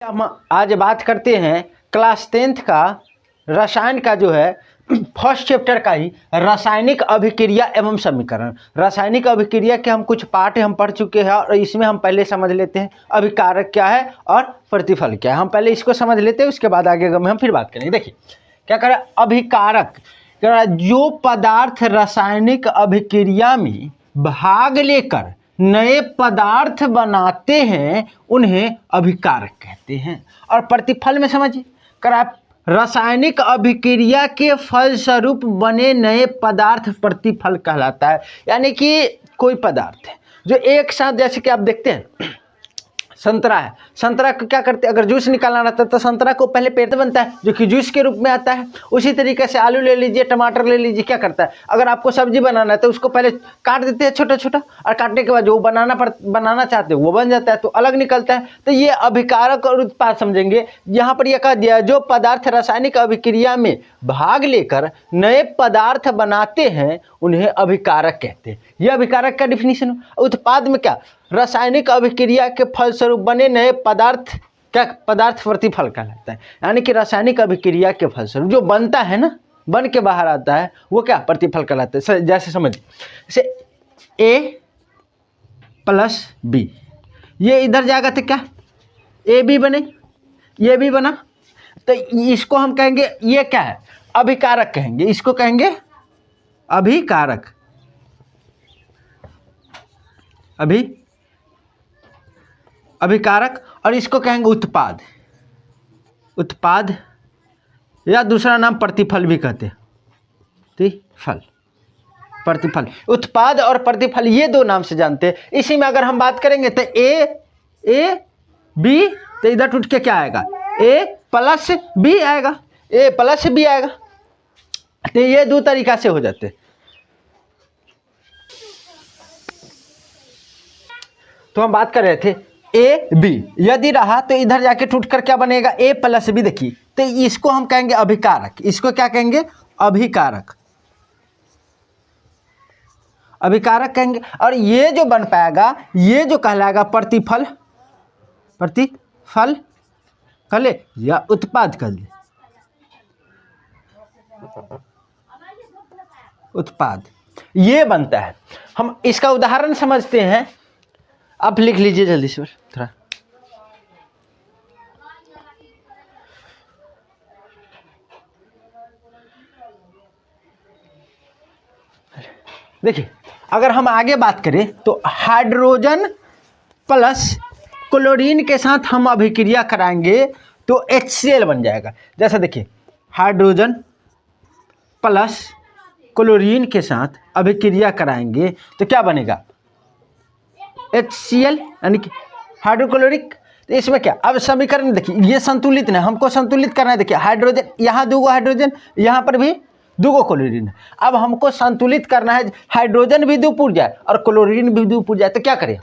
हम आज बात करते हैं क्लास 10th का रसायन का जो है फर्स्ट चैप्टर का ही रासायनिक अभिक्रिया एवं समीकरण। रासायनिक अभिक्रिया के हम कुछ पार्ट हम पढ़ चुके हैं और इसमें हम पहले समझ लेते हैं अभिकारक क्या है और प्रतिफल क्या है। हम पहले इसको समझ लेते हैं, उसके बाद आगे हम फिर बात करेंगे। देखिए क्या करें, अभिकारक जो पदार्थ रासायनिक अभिक्रिया में भाग लेकर नए पदार्थ बनाते हैं उन्हें अभिकारक कहते हैं। और प्रतिफल में समझिए, कर आप रासायनिक अभिक्रिया के फलस्वरूप बने नए पदार्थ प्रतिफल कहलाता है। यानी कि कोई पदार्थ है जो एक साथ, जैसे कि आप देखते हैं संतरा है, संतरा को क्या करते हैं, अगर जूस निकालना रहता है तो संतरा को पहले पेड़ बनता है जो कि जूस के रूप में आता है। उसी तरीके से आलू ले लीजिए, टमाटर ले लीजिए, क्या करता है, अगर आपको सब्जी बनाना है तो उसको पहले काट देते हैं छोटा छोटा, और काटने के बाद जो बनाना चाहते हैं वो बन जाता है, तो अलग निकलता है। तो ये अभिकारक और उत्पाद समझेंगे। यहाँ पर यह कह दिया जो पदार्थ रासायनिक अभिक्रिया में भाग लेकर नए पदार्थ बनाते हैं उन्हें अभिकारक कहते हैं। यह अभिकारक का डिफिनीशन। उत्पाद में क्या, रासायनिक अभिक्रिया के फलस्वरूप बने नए पदार्थ क्या पदार्थ प्रतिफल कहलाता है। यानी कि रासायनिक अभिक्रिया के फलस्वरूप जो बनता है ना, बन के बाहर आता है, वो क्या प्रतिफल कहलाता है। जैसे समझिए, जैसे ए प्लस बी, ये इधर जाएगा तो क्या ए बी बने, ये भी बना, तो इसको हम कहेंगे ये क्या है, अभिकारक कहेंगे। इसको कहेंगे अभिकारक, अभिकारक। और इसको कहेंगे उत्पाद, उत्पाद या दूसरा नाम प्रतिफल भी कहते हैं। प्रतिफल, प्रतिफल, उत्पाद और प्रतिफल ये दो नाम से जानते हैं। इसी में अगर हम बात करेंगे तो ए बी, तो इधर टूट के क्या आएगा, ए प्लस बी आएगा, ए प्लस बी आएगा। तो ये दो तरीका से हो जाते। तो हम बात कर रहे थे ए बी यदि रहा तो इधर जाके टूटकर क्या बनेगा, ए प्लस बी। देखिए तो इसको हम कहेंगे अभिकारक। इसको क्या कहेंगे, अभिकारक, अभिकारक कहेंगे। और ये जो बन पाएगा ये जो कहलाएगा प्रतिफल, प्रतिफल कह ले या उत्पाद कह ले, उत्पाद ये बनता है। हम इसका उदाहरण समझते हैं, आप लिख लीजिए जल्दी से थोड़ा। देखिए अगर हम आगे बात करें तो हाइड्रोजन प्लस क्लोरीन के साथ हम अभिक्रिया कराएंगे तो HCl बन जाएगा। जैसा देखिए हाइड्रोजन प्लस क्लोरीन के साथ अभिक्रिया कराएंगे तो क्या बनेगा, HCl यानी कि हाइड्रोक्लोरिक। तो इसमें क्या, अब समीकरण देखिए ये संतुलित नहीं, हमको संतुलित करना है। देखिए हाइड्रोजन, यहाँ दूगो हाइड्रोजन, यहाँ पर भी दूगो क्लोरीन है। अब हमको संतुलित करना है, हाइड्रोजन भी दो पुर जाए और क्लोरीन भी दो पुर जाए, तो क्या करें,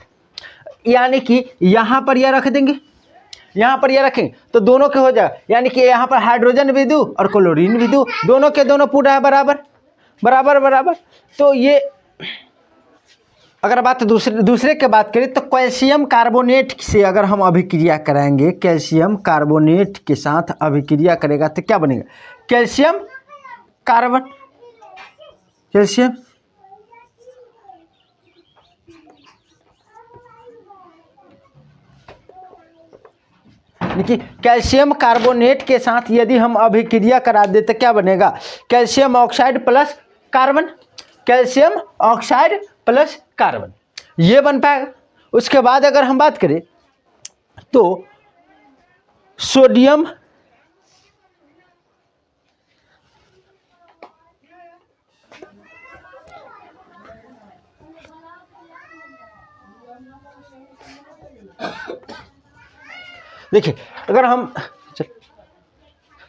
यानी कि यहाँ पर यह रख देंगे, यहाँ पर यह रखेंगे तो दोनों के हो जाए। यानी कि यहाँ पर हाइड्रोजन भी दो और क्लोरीन भी दो, दोनों के दोनों पूरा है बराबर बराबर बराबर। तो ये अगर बात दूसरे के बात करें तो कैल्शियम कार्बोनेट से अगर हम अभिक्रिया कराएंगे, कैल्शियम कार्बोनेट के साथ अभिक्रिया करेगा तो क्या बनेगा, कैल्शियम कार्बन, कैल्शियम देखिए कैल्शियम कार्बोनेट के साथ यदि हम अभिक्रिया करा दे तो क्या बनेगा, calcium oxide plus carbon, calcium oxide plus carbon, ये बन पाएगा। उसके बाद अगर हम बात करें तो सोडियम देखिए अगर हम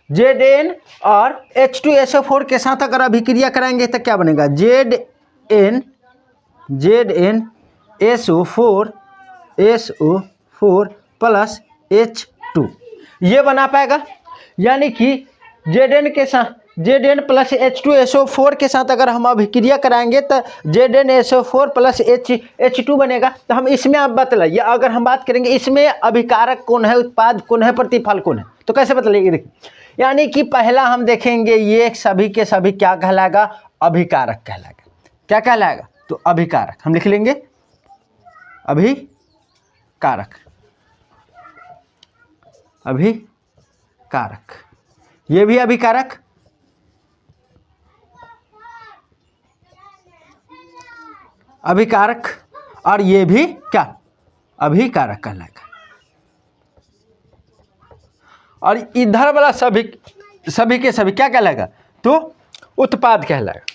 Zn और H2SO4 के साथ अगर अभिक्रिया कराएंगे तो क्या बनेगा, ZnSO4 प्लस H2, ये बना पाएगा। यानी कि Zn के साथ Zn प्लस H2SO4 के साथ अगर हम अभिक्रिया कराएंगे तो ZnSO4 प्लस H2 बनेगा। तो हम इसमें आप बतलाइए, अगर हम बात करेंगे इसमें अभिकारक कौन है, उत्पाद कौन है, प्रतिफल कौन है, तो कैसे बतलाइए। देखिए, यानी कि पहला हम देखेंगे ये सभी के सभी क्या कहलाएगा, अभिकारक कहलाएगा। क्या कहलाएगा, तो अभिकारक हम लिख लेंगे, अभिकारक, अभिकारक, ये भी अभिकारक, अभिकारक, और ये भी क्या, अभिकारक कहलाएगा। और इधर वाला सभी के सभी क्या कहलाएगा, तो उत्पाद कहलाएगा।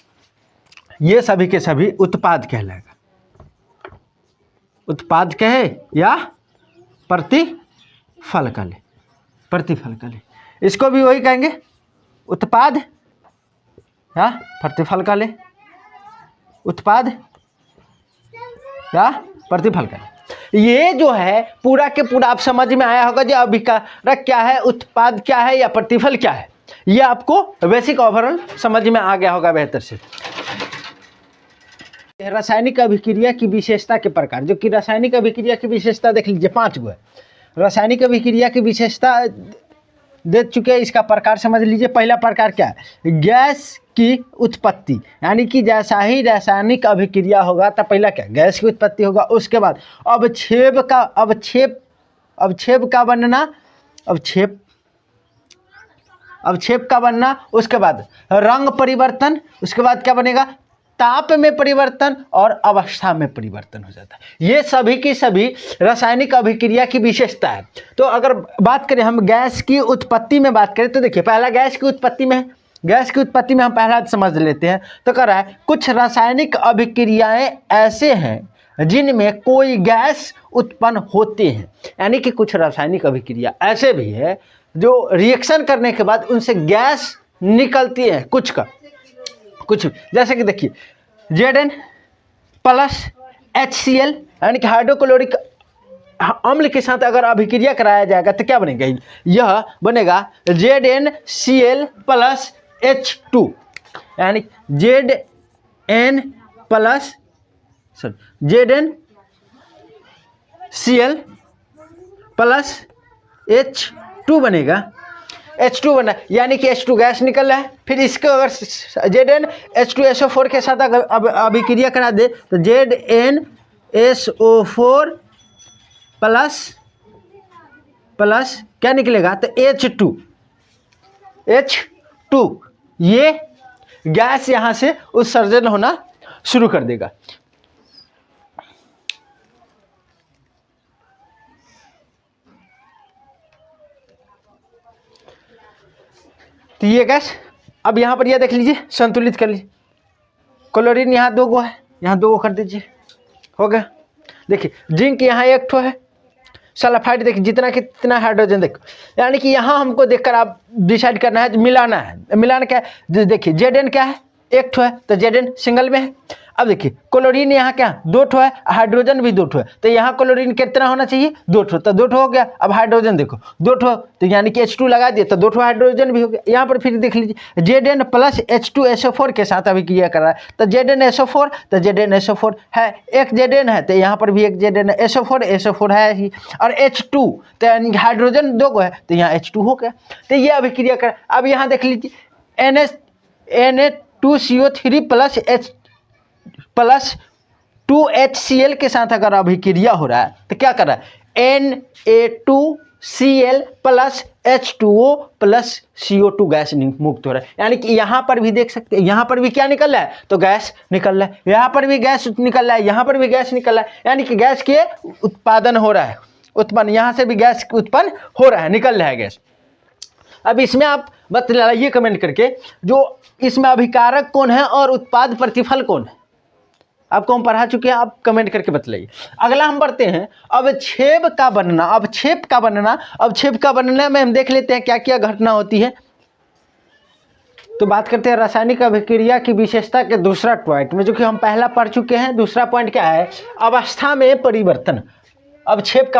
ये सभी के सभी उत्पाद कहलाएगा, उत्पाद कहे या प्रतिफल कहे, प्रतिफल कहे, इसको भी वही कहेंगे, उत्पाद या प्रतिफल कहे, उत्पाद या प्रतिफल कहे। ये जो है पूरा के पूरा आप समझ में आया होगा जो अभिकारक क्या है, उत्पाद क्या है या प्रतिफल क्या है, ये आपको बेसिक ओवरऑल समझ में आ गया होगा बेहतर से। रासायनिक अभिक्रिया की विशेषता के प्रकार, जो कि रासायनिक अभिक्रिया की विशेषता देख लीजिए 5 गो है। रासायनिक अभिक्रिया की विशेषता दे चुके हैं, इसका प्रकार समझ लीजिए। पहला प्रकार क्या है, गैस की उत्पत्ति, यानी कि जैसा ही रासायनिक अभिक्रिया होगा तो पहला क्या, गैस की उत्पत्ति होगा। उसके बाद अवक्षेप का बनना, अवक्षेप का बनना, उसके बाद रंग परिवर्तन, उसके बाद क्या बनेगा, ताप में परिवर्तन और अवस्था में परिवर्तन हो जाता है। ये सभी की सभी रासायनिक अभिक्रिया की विशेषता है। तो अगर बात करें हम गैस की उत्पत्ति में बात करें तो देखिए, पहला गैस की उत्पत्ति में, गैस की उत्पत्ति में हम पहला समझ लेते हैं। तो कह रहा है कुछ रासायनिक अभिक्रियाएं ऐसे हैं जिनमें कोई गैस उत्पन्न होते हैं, यानी कि कुछ रासायनिक अभिक्रिया ऐसे भी है जो रिएक्शन करने के बाद उनसे गैस निकलती है, कुछ जैसे कि देखिए Zn प्लस HCl, यानी कि हाइड्रोक्लोरिक अम्ल के साथ अगर अभिक्रिया कराया जाएगा तो क्या बनेगा, यह बनेगा ZnCl प्लस H2, यानी ZnCl प्लस H2 बनेगा, H2 बना, यानी कि H2 गैस निकल रहा है। फिर इसको अगर ZnH2SO4 के साथ अगर अभिक्रिया करा दे तो ZnSO4 प्लस क्या निकलेगा, तो H2, ये गैस यहाँ से उत्सर्जन होना शुरू कर देगा। तो ये गैस अब यहाँ पर यह देख लीजिए, संतुलित कर लीजिए। क्लोरीन यहाँ 2 गो है, यहाँ 2 गो कर दीजिए, हो गया। देखिए जिंक यहाँ 1 ठो है, सल्फाइड देखिए जितना कितना हाइड्रोजन देखो, यानी कि यहाँ हमको देखकर आप डिसाइड करना है, मिलाना है। मिलाना क्या है, देखिए Zn क्या है, 1 ठो है तो Zn सिंगल में है। अब देखिए क्लोरीन यहाँ क्या 2 ठो है, हाइड्रोजन भी 2 ठो है, तो यहाँ क्लोरीन कितना होना चाहिए, 2 ठो, तो 2 ठो हो गया। अब हाइड्रोजन देखो 2 ठो, तो यानी कि H2 लगा दिए तो 2 ठो हाइड्रोजन भी हो गया। यहाँ पर फिर देख लीजिए Zn प्लस H2SO4 के साथ अभिक्रिया कर रहा है, तो ZnSO4, तो ZnSO4 है, एक Zn है तो यहाँ पर भी एक ZnSO4 है ही, और H2 तो यानी हाइड्रोजन 2 गो है तो यहाँ H2 हो गया। तो ये अभिक्रिया कर, अब यहाँ देख लीजिए Na2CO3 प्लस 2HCl के साथ अगर अभिक्रिया हो रहा है तो क्या कर रहा है, Na2Cl plus H2O plus CO2 gas मुक्त हो रहा है। यानी कि यहाँ पर भी देख सकते हैं, यहाँ पर भी क्या निकल रहा है, तो गैस निकल रहा है, यहाँ पर भी गैस निकल रहा है, यहाँ पर भी गैस निकल रहा है, यानी कि गैस के उत्पादन हो रहा है, उत्पन्न, यहाँ से भी गैस उत्पन्न हो रहा है, निकल रहा है गैस। अब इसमें आप बतलाइए कमेंट करके, जो इसमें अभिकारक कौन है और उत्पाद प्रतिफल कौन है, आपको हम पढ़ा चुके हैं, आप कमेंट करके बतलाइए। अगला हम बढ़ते हैं अवक्षेप का बनना। अवक्षेप का बनने में हम देख लेते हैं क्या क्या घटना होती है। तो बात करते हैं रासायनिक अभिक्रिया की विशेषता के दूसरा पॉइंट में, जो कि हम पहला पढ़ चुके हैं। दूसरा पॉइंट क्या है, अवस्था में परिवर्तन। अवक्षेप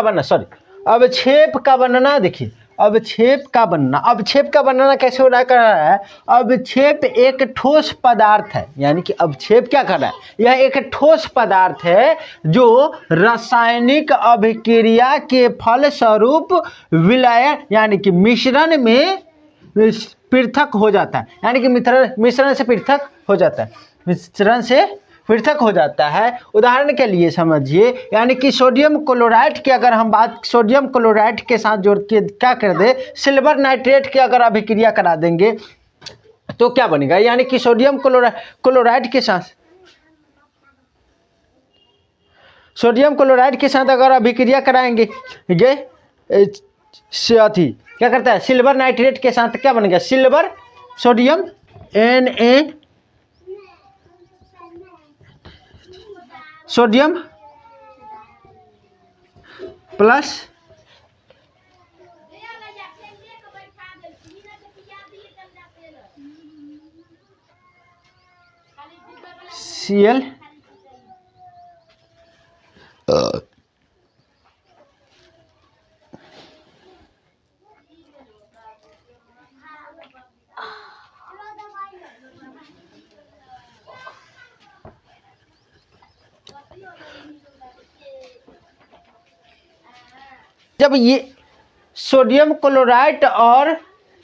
का बनना देखिए, अवक्षेप का बनना। अवक्षेप का बनना कैसे हो रहा है? अवक्षेप एक ठोस पदार्थ है, यानी कि अवक्षेप क्या कर रहा है? यह एक ठोस पदार्थ है जो रासायनिक अभिक्रिया के फलस्वरूप विलयन यानी कि मिश्रण में पृथक हो जाता है, यानी कि मिश्रण से पृथक हो जाता है, मिश्रण से पृथक हो जाता है। उदाहरण के लिए समझिए, यानी कि सोडियम क्लोराइड की अगर हम बात सोडियम क्लोराइड के साथ जोड़ के क्या कर दे, सिल्वर नाइट्रेट की अगर अभिक्रिया करा देंगे तो क्या बनेगा? यानी कि सोडियम क्लोराइड के साथ अगर अभिक्रिया कराएंगे क्या करता है? सिल्वर नाइट्रेट के साथ क्या बनेगा? Silver sodium Na sodium plus Cl जब ये सोडियम क्लोराइड और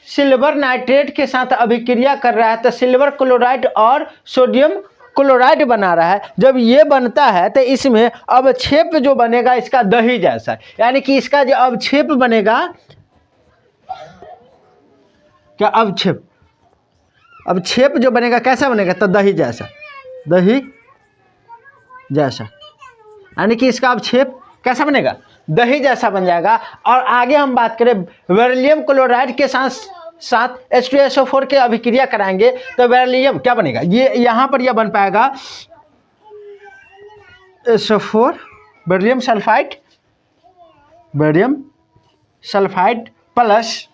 सिल्वर नाइट्रेट के साथ अभिक्रिया कर रहा है तो सिल्वर क्लोराइड और सोडियम क्लोराइड बना रहा है। जब ये बनता है तो इसमें अवक्षेप जो बनेगा इसका दही जैसा, यानी कि इसका जो अवक्षेप बनेगा क्या? अवक्षेप जो बनेगा कैसा बनेगा? तो दही जैसा यानी कि इसका अवक्षेप कैसा बनेगा? दही जैसा बन जाएगा। और आगे हम बात करें बेरिलियम क्लोराइड के साथ H2SO4 के अभिक्रिया कराएंगे तो बेरिलियम क्या बनेगा? ये यहाँ पर यह बन पाएगा SO4 beryllium sulphide plus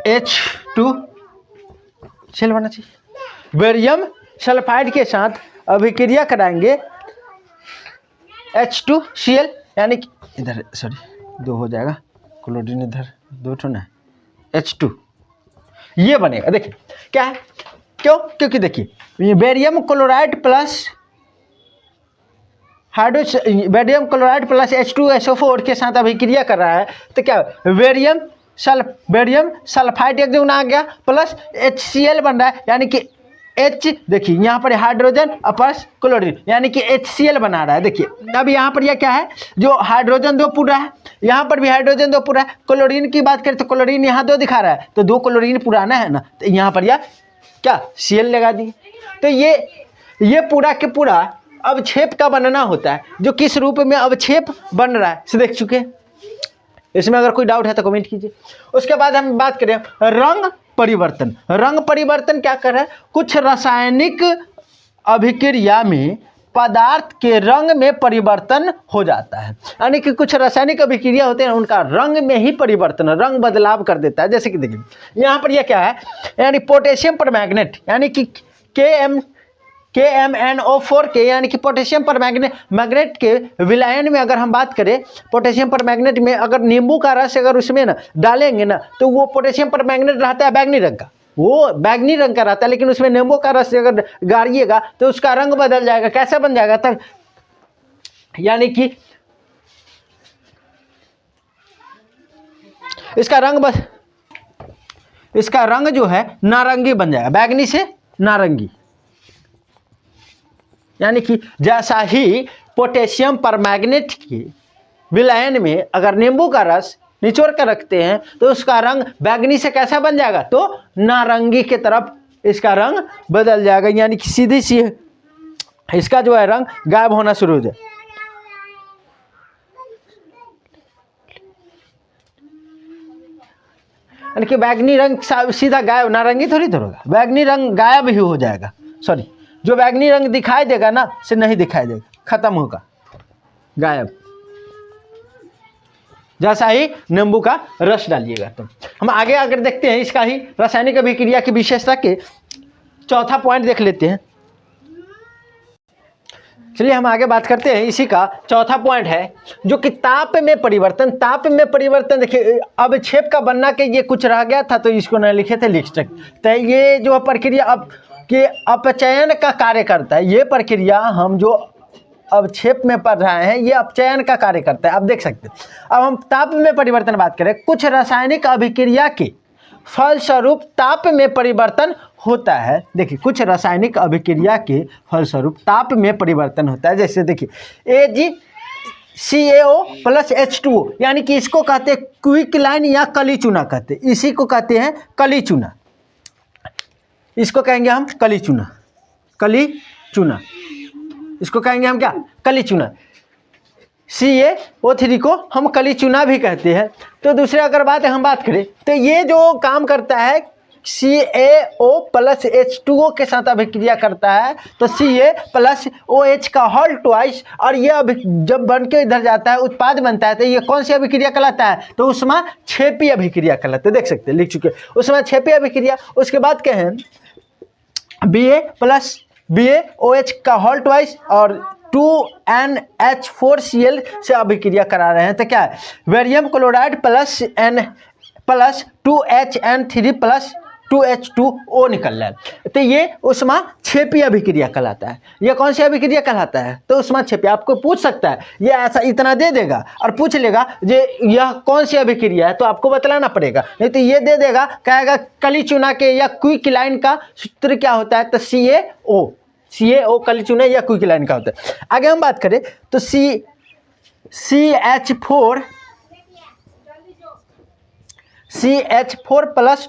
H2 cell बनना चाहिए। बेरियम सल्फाइड के साथ अभिक्रिया कराएंगे H2Cl, यानी कि इधर सॉरी 2 हो जाएगा, क्लोरीन इधर 2 ठो ना, H2 ये बनेगा। देखिए क्या है, क्योंकि देखिए बेरियम क्लोराइड प्लस H2SO4 के साथ अभिक्रिया कर रहा है तो क्या बेरियम सल्फाइड एक जगह आ गया प्लस HCl बन रहा है, यानी कि H देखिए यहाँ पर हाइड्रोजन प्लस क्लोरीन यानी कि HCl बना रहा है। देखिए अब यहाँ पर यह क्या है, जो हाइड्रोजन 2 पूरा है, यहाँ पर भी हाइड्रोजन 2 पूरा है। क्लोरीन की बात करें तो क्लोरीन यहाँ 2 दिखा रहा है तो 2 क्लोरीन पुराना है ना, तो यहाँ पर यह क्या Cl लगा दिए। तो ये पूरा के पूरा अवक्षेप का बनना होता है, जो किस रूप में अवक्षेप बन रहा है से देख चुके हैं। इसमें अगर कोई डाउट है तो कमेंट कीजिए। उसके बाद हम बात करें रंग परिवर्तन क्या कर रहा है, कुछ रासायनिक अभिक्रिया में पदार्थ के रंग में परिवर्तन हो जाता है, यानी कि कुछ रासायनिक अभिक्रिया होते हैं उनका रंग में ही परिवर्तन, रंग बदलाव कर देता है। जैसे कि देखिए यहाँ पर यह क्या है, यानी पोटेशियम परमैंगनेट यानी कि KMnO4 के यानी कि पोटेशियम परमैंगनेट के विलयन में अगर हम बात करें, पोटेशियम परमैंगनेट में अगर नींबू का रस अगर उसमें ना डालेंगे ना तो वो पोटेशियम परमैंगनेट रहता है बैगनी रंग का, वो बैगनी रंग का रहता है, लेकिन उसमें नींबू का रस अगर गाड़िएगा तो उसका रंग बदल जाएगा। कैसा बन जाएगा तब, यानी कि इसका रंग जो है नारंगी बन जाएगा, बैगनी से नारंगी। यानी कि जैसा ही पोटेशियम परमैंगनेट के विलयन में अगर नींबू का रस निचोड़ कर रखते हैं तो उसका रंग बैगनी से कैसा बन जाएगा, तो नारंगी के तरफ इसका रंग बदल जाएगा, यानी कि सीधी सी इसका जो है रंग गायब होना शुरू हो जाए। यानी कि बैगनी रंग सीधा गायब, नारंगी थोड़ी होगा, बैगनी रंग गायब ही हो जाएगा। सॉरी, जो बैगनी रंग दिखाई देगा ना से नहीं दिखाई देगा, खत्म होगा, गायब। जैसा ही नींबू का रस डालिएगा। तो हम आगे अगर देखते हैं इसका ही रासायनिक अभिक्रिया की विशेषता के चौथा पॉइंट देख लेते हैं। चलिए हम आगे बात करते हैं। इसी का चौथा पॉइंट है जो कि ताप में परिवर्तन। ताप में परिवर्तन देखिए, अब छेप का बनना के ये कुछ रह गया था तो इसको न लिखे थे, लिख सकते। ये जो प्रक्रिया अब के अपचयन का कार्य करता है, ये प्रक्रिया हम जो अब छेप में पढ़ रहे हैं ये अपचयन का कार्य करता है। अब देख सकते हैं। अब हम ताप में परिवर्तन बात करें, कुछ रासायनिक अभिक्रिया के फलस्वरूप ताप में परिवर्तन होता है। देखिए कुछ रासायनिक अभिक्रिया के फलस्वरूप ताप में परिवर्तन होता है। जैसे देखिए AgCaO प्लस H2O, यानी कि इसको कहते हैं क्विकलाइन या कली चूना कहते हैं। इसी को कहते हैं कली चूना, इसको कहेंगे हम कली चूना। कली चूना इसको कहेंगे हम क्या? कली चूना। CaO3 को हम कली चूना भी कहते हैं। तो दूसरे अगर हम बात करें तो ये जो काम करता है CaO प्लस H2O के साथ अभिक्रिया करता है, तो Ca प्लस OH का होल ट्वाइस, और ये जब बन के इधर जाता है उत्पाद बनता है, तो ये कौन सी अभिक्रिया कहलाता है? तो उष्मा छेपी अभिक्रिया कहलाता है। देख सकते हैं, लिख चुके उष्मा छेपी अभिक्रिया। उसके बाद क्या है? Ba प्लस BaOH का होल ट्वाइस और 2NH4Cl से अभिक्रिया करा रहे हैं, तो क्या है? Barium chloride plus 2HN3 plus 2H2O निकल रहा है, तो ये उष्मा छेपी अभिक्रिया कहलाता है। ये कौन सी अभिक्रिया कहलाता है? तो उष्मा छेपी। आपको पूछ सकता है, ये ऐसा इतना दे देगा और पूछ लेगा जे यह कौन सी अभिक्रिया है, तो आपको बतलाना पड़ेगा। नहीं तो ये दे देगा, कहेगा कली चूना के या क्विकलाइन का सूत्र क्या होता है? तो CaO कली चूना या क्विकलाइन का होता है। आगे हम बात करें तो CH4 प्लस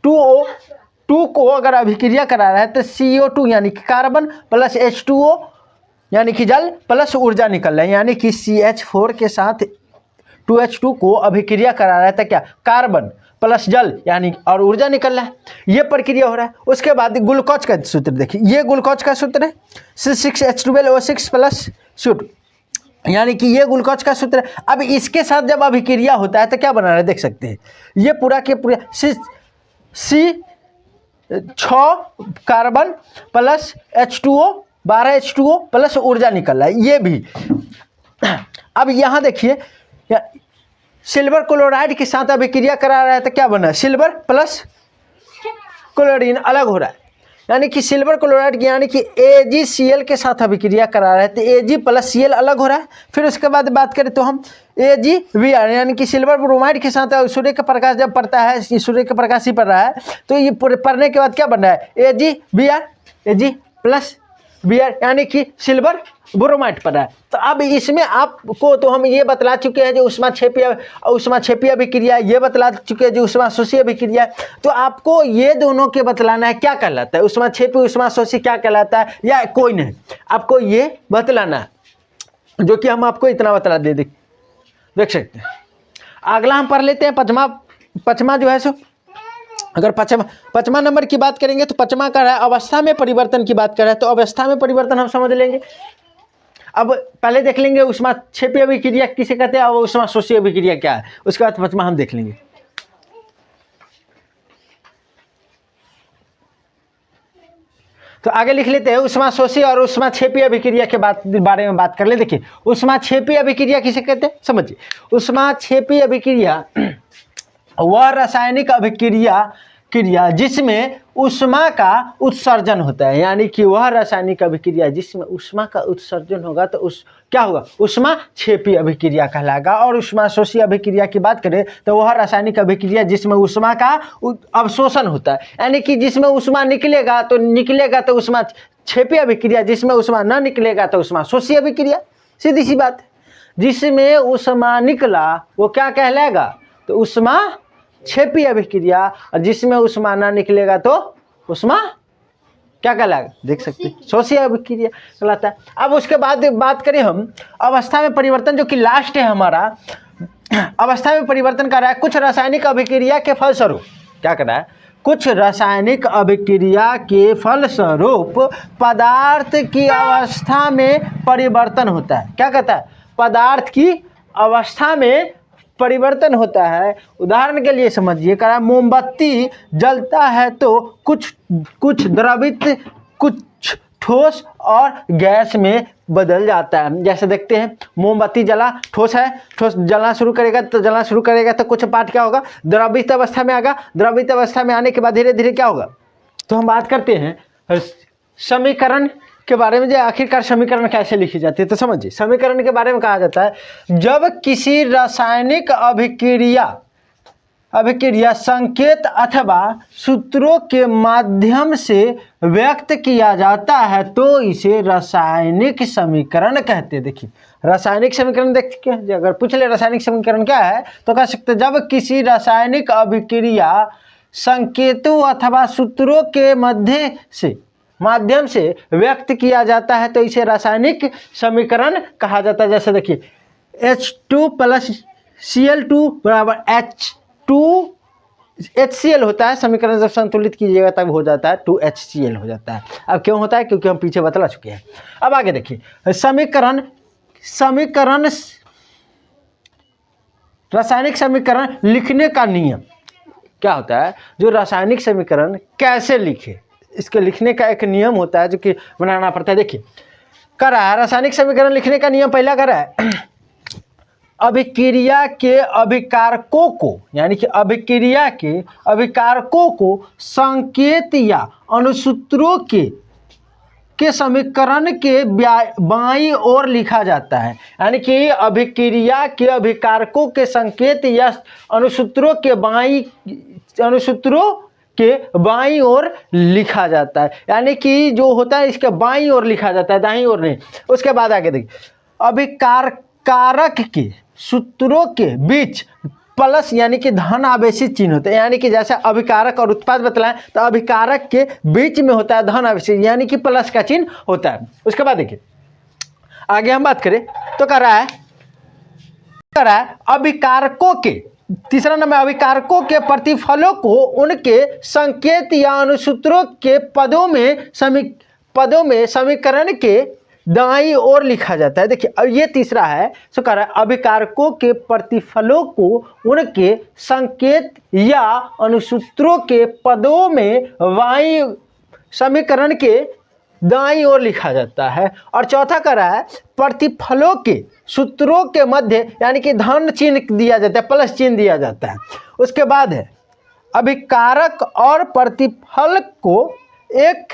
2O2 को अगर अभिक्रिया करा रहा है तो CO2 यानी कि कार्बन प्लस H2O यानी कि जल प्लस ऊर्जा निकल रहा है, यानी कि CH4 के साथ 2H2 को अभिक्रिया करा रहा है तो क्या? कार्बन प्लस जल यानी और ऊर्जा निकल रहा है, ये प्रक्रिया हो रहा है। उसके बाद ग्लूकोज का सूत्र देखिए, ये ग्लूकोज का सूत्र है C6H12O6 प्लस CO2, यानी कि ये ग्लूकोज का सूत्र है। अब इसके साथ जब अभिक्रिया होता है तो क्या बना रहा है? देख सकते हैं, ये पूरा के पूरा C6 carbon plus H2O 12 H2O plus ऊर्जा निकल रहा है, ये भी। अब यहाँ देखिए सिल्वर क्लोराइड के साथ अभिक्रिया करा रहा है तो क्या बना? सिल्वर प्लस क्लोरीन अलग हो रहा है, यानी कि सिल्वर क्लोराइड यानी कि AgCl के साथ अभिक्रिया करा रहा है तो Ag प्लस Cl अलग हो रहा है। फिर उसके बाद बात करें तो हम AgBr यानी कि सिल्वर ब्रोमाइड के साथ सूर्य का प्रकाश जब पड़ता है, सूर्य का प्रकाश ही पड़ रहा है, तो ये पड़ने के बाद क्या बन रहा है? Ag प्लस Br यानी कि सिल्वर ब्रोमाइड पड़ रहा है। तो अब इसमें आपको तो हम ये बतला चुके हैं जो उष्मा छेपी अभिक्रिया, ये बतला चुके हैं जो उष्मा शोषी अभिक्रिया। तो आपको ये दोनों के बतलाना है क्या कहलाता है, उष्मा छेपी उष्मा शोषी क्या कहलाता है, या कोई नहीं, आपको ये बतलाना है, जो कि हम आपको इतना बतला देख सकते हैं। अगला हम पढ़ लेते हैं पचमा जो है सो, अगर पचमा नंबर की बात करेंगे तो पचमा का है अवस्था में परिवर्तन की बात कर रहे हैं, तो अवस्था में परिवर्तन हम समझ लेंगे। अब पहले देख लेंगे उष्मा छेपी अभिक्रिया किसे कहते हैं और उष्मा शोषी अभिक्रिया क्या है, उसके बाद पचमा हम देख लेंगे। तो आगे लिख लेते हैं उष्मा शोषी और उष्मा छेपी अभिक्रिया के बारे में बात कर ले। देखिए उष्मा छेपी अभिक्रिया किसे कहते हैं समझिए। उष्मा छेपी अभिक्रिया वह रासायनिक अभिक्रिया जिसमें उष्मा का उत्सर्जन होता है, यानी कि वह रासायनिक अभिक्रिया जिसमें उष्मा का उत्सर्जन होगा तो क्या होगा? उष्मा छेपी अभिक्रिया कहलाएगा। और उष्मा शोषी अभिक्रिया की बात करें तो वह रासायनिक अभिक्रिया जिसमें उष्मा का अवशोषण होता है, यानी कि जिसमें उष्मा निकलेगा तो उष्मा छेपी अभिक्रिया, जिसमें उष्मा न निकलेगा तो उष्मा शोषी अभिक्रिया। सीधी सी बात है, जिसमें उष्मा निकला वो क्या कहलाएगा? तो उष्मा छेपी अभिक्रिया, और जिसमें उष्मा ना निकलेगा तो उष्मा क्या कहलाएगा? देख सकते हैं, शोषी अभिक्रिया कहलाता है। अब उसके बाद बात करें हम अवस्था में परिवर्तन, जो कि लास्ट है हमारा। अवस्था में परिवर्तन कर रहा है कुछ रासायनिक अभिक्रिया के फलस्वरूप, क्या कर रहा है? कुछ रासायनिक अभिक्रिया के फलस्वरूप पदार्थ की अवस्था में परिवर्तन होता है। क्या कहता है? पदार्थ की अवस्था में परिवर्तन होता है। उदाहरण के लिए समझिए, करा मोमबत्ती जलता है तो कुछ द्रवित कुछ ठोस और गैस में बदल जाता है। जैसे देखते हैं मोमबत्ती जला, ठोस है, ठोस जलना शुरू करेगा तो कुछ पार्ट क्या होगा, द्रवित अवस्था में आएगा। द्रवित अवस्था में आने के बाद धीरे धीरे क्या होगा। तो हम बात करते हैं समीकरण के बारे में, जो आखिरकार समीकरण कैसे लिखी जाती है। तो समझिए, समीकरण के बारे में कहा जाता है जब किसी रासायनिक अभिक्रिया संकेत अथवा सूत्रों के माध्यम से व्यक्त किया जाता है तो इसे रासायनिक समीकरण कहते हैं। देखिए रासायनिक समीकरण देखिए, अगर पूछ ले रासायनिक समीकरण क्या है तो कह सकते हैं जब किसी रासायनिक अभिक्रिया संकेतों अथवा सूत्रों के माध्यम से व्यक्त किया जाता है तो इसे रासायनिक समीकरण कहा जाता है। जैसे देखिए H2 + Cl2 बराबर HCl होता है। समीकरण जब संतुलित कीजिएगा तब हो जाता है 2HCl हो जाता है। अब क्यों होता है, क्योंकि हम पीछे बतला चुके हैं। अब आगे देखिए समीकरण रासायनिक समीकरण लिखने का नियम क्या होता है। जो रासायनिक समीकरण कैसे लिखे, इसके लिखने का एक नियम होता है जो कि बनाना पड़ता है। देखिए कर रहा है रासायनिक समीकरण लिखने का नियम, पहला कर रहा है अभिक्रिया के अभिकारकों को, यानी कि अभिक्रिया के अभिकारकों को संकेत या अनुसूत्रों के समीकरण के बाईं ओर लिखा जाता है। यानी कि अभिक्रिया के अभिकारकों के संकेत या अनुसूत्रों के बाईं ओर लिखा जाता है। यानी कि जो होता है इसके बाईं ओर लिखा जाता है, दाईं ओर नहीं। उसके बाद आगे देखिए अभिकारक के सूत्रों के बीच प्लस यानी कि धन आवेशित चिन्ह होते हैं। यानी कि जैसे अभिकारक और उत्पाद बतलाएं तो अभिकारक के बीच में होता है धन आवेशित, यानी कि प्लस का चिन्ह होता है। उसके बाद देखिए आगे हम बात करें तो कह रहा है अभिकारकों के, तीसरा नंबर अभिकारकों के प्रतिफलों को उनके संकेत या अनुसूत्रों के पदों में समीकरण के दाईं ओर लिखा जाता है। देखिए अब ये तीसरा है, सो कह रहा है अभिकारकों के प्रतिफलों को उनके संकेत या अनुसूत्रों के पदों में समीकरण के दाईं ओर लिखा जाता है। और चौथा कह रहा है प्रतिफलों के सूत्रों के मध्य यानी कि धन चिन्ह दिया जाता है, प्लस चिन्ह दिया जाता है। उसके बाद है अभिकारक और प्रतिफल को एक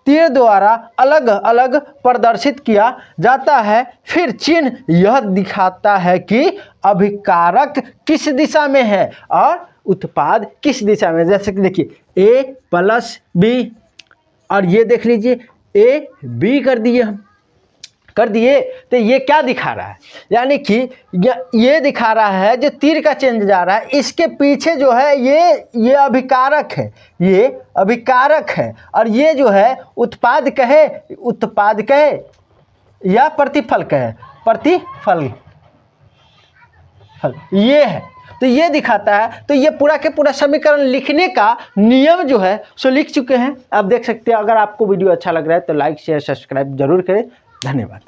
तीर द्वारा अलग अलग प्रदर्शित किया जाता है। फिर चिन्ह यह दिखाता है कि अभिकारक किस दिशा में है और उत्पाद किस दिशा में। जैसे कि देखिए A + B, और ये देख लीजिए AB कर दिए तो ये क्या दिखा रहा है, यानी कि ये दिखा रहा है जो तीर का चेंज जा रहा है इसके पीछे जो है ये अभिकारक है और ये जो है उत्पाद कहे या प्रतिफल ये है। तो ये दिखाता है। तो ये पूरा के पूरा समीकरण लिखने का नियम जो है सो लिख चुके हैं। आप देख सकते हैं। अगर आपको वीडियो अच्छा लग रहा है तो लाइक शेयर सब्सक्राइब जरूर करें। धन्यवाद।